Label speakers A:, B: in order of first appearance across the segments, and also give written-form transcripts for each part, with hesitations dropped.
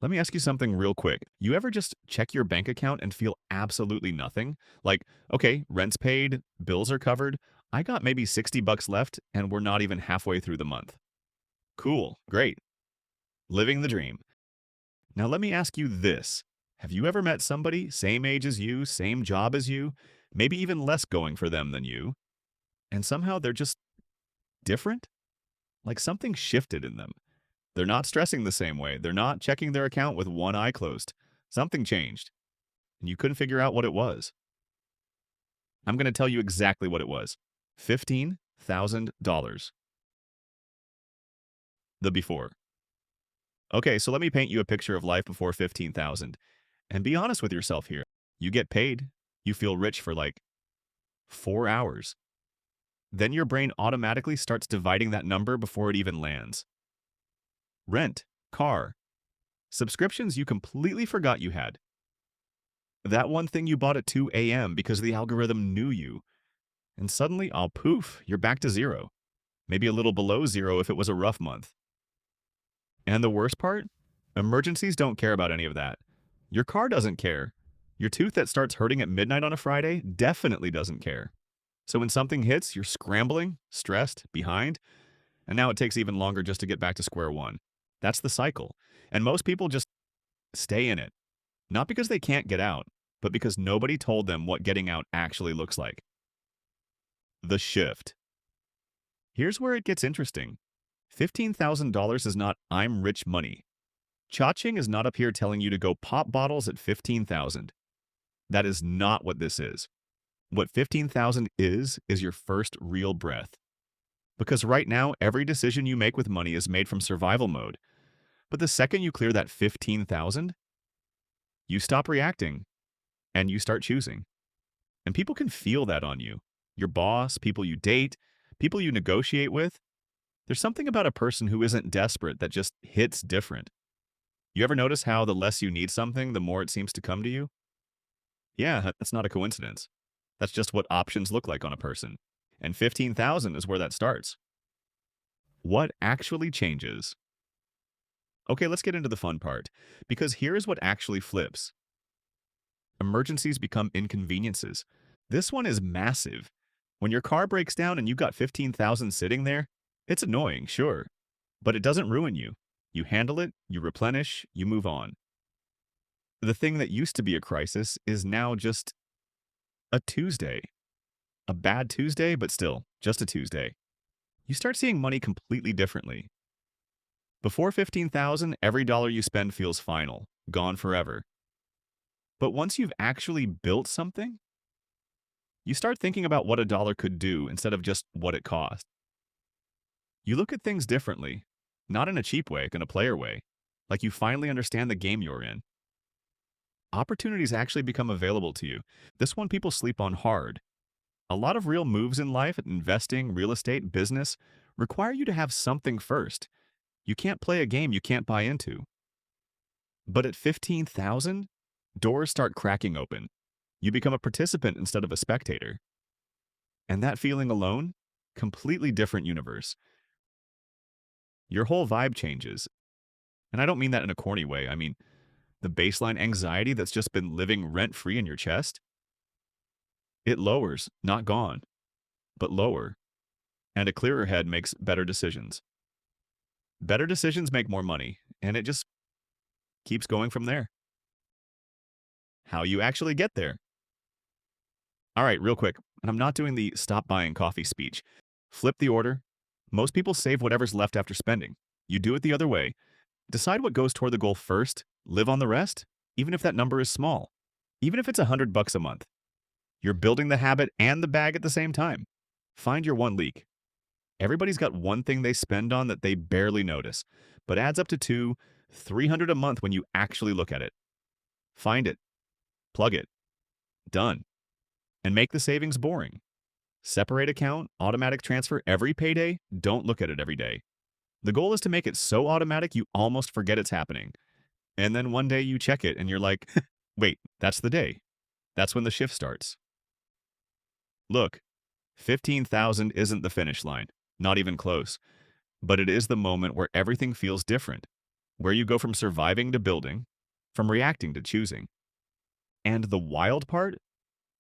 A: Let me ask you something real quick. You ever just check your bank account and feel absolutely nothing? Like, okay, rent's paid, bills are covered, I got maybe 60 bucks left, and we're not even halfway through the month. Cool, great, living the dream. Now let me ask you this. Have you ever met somebody, same age as you, same job as you, maybe even less going for them than you, and somehow they're just different? Like something shifted in them. They're not stressing the same way. They're not checking their account with one eye closed. Something changed, and you couldn't figure out what it was. I'm going to tell you exactly what it was. $15,000. The before. Okay, so let me paint you a picture of life before 15,000. And be honest with yourself here. You get paid. You feel rich for like 4 hours. Then your brain automatically starts dividing that number before it even lands. Rent, car, subscriptions you completely forgot you had. That one thing you bought at 2 a.m. because the algorithm knew you. And suddenly, oh poof, you're back to zero. Maybe a little below zero if it was a rough month. And the worst part? Emergencies don't care about any of that. Your car doesn't care. Your tooth that starts hurting at midnight on a Friday definitely doesn't care. So when something hits, you're scrambling, stressed, behind, and now it takes even longer just to get back to square one. That's the cycle. And most people just stay in it. Not because they can't get out, but because nobody told them what getting out actually looks like. The shift. Here's where it gets interesting. $15,000 is not I'm rich money. Cha-ching is not up here telling you to go pop bottles at 15,000. That is not what this is. What 15,000 is your first real breath. Because right now, every decision you make with money is made from survival mode. But the second you clear that 15,000, you stop reacting and you start choosing. And people can feel that on you. Your boss, people you date, people you negotiate with. There's something about a person who isn't desperate that just hits different. You ever notice how the less you need something, the more it seems to come to you? Yeah, that's not a coincidence. That's just what options look like on a person. And 15,000 is where that starts. What actually changes? Okay, let's get into the fun part, because here's what actually flips. Emergencies become inconveniences. This one is massive. When your car breaks down and you got 15,000 sitting there, it's annoying, sure, but it doesn't ruin you. You handle it, you replenish, you move on. The thing that used to be a crisis is now just a Tuesday. A bad Tuesday, but still, just a Tuesday. You start seeing money completely differently. Before 15,000, every dollar you spend feels final, gone forever. But once you've actually built something, you start thinking about what a dollar could do instead of just what it cost. You look at things differently, not in a cheap way, in a player way, like you finally understand the game you're in. Opportunities actually become available to you. This one people sleep on hard. A lot of real moves in life, investing, real estate, business, require you to have something first. You can't play a game you can't buy into. But at 15,000, doors start cracking open. You become a participant instead of a spectator. And that feeling alone, completely different universe. Your whole vibe changes. And I don't mean that in a corny way. I mean, the baseline anxiety that's just been living rent-free in your chest, it lowers, not gone, but lower. And a clearer head makes better decisions. Better decisions make more money, and it just keeps going from there. How you actually get there. All right, real quick, and I'm not doing the stop buying coffee speech. Flip the order. Most people save whatever's left after spending. You do it the other way. Decide what goes toward the goal first, live on the rest, even if that number is small. Even if it's $100 a month. You're building the habit and the bag at the same time. Find your one leak. Everybody's got one thing they spend on that they barely notice, but adds up to 200, 300 a month when you actually look at it. Find it. Plug it. Done. And make the savings boring. Separate account, automatic transfer every payday, don't look at it every day. The goal is to make it so automatic you almost forget it's happening. And then one day you check it and you're like, wait, that's the day. That's when the shift starts. Look, 15,000 isn't the finish line, not even close. But it is the moment where everything feels different. where you go from surviving to building, from reacting to choosing. And the wild part,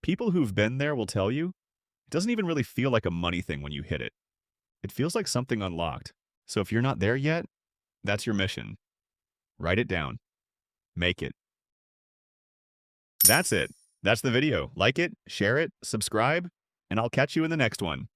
A: people who've been there will tell you, it doesn't even really feel like a money thing when you hit it. It feels like something unlocked. So if you're not there yet, that's your mission. Write it down. Make it. That's it. That's the video. Like it, share it, subscribe, and I'll catch you in the next one.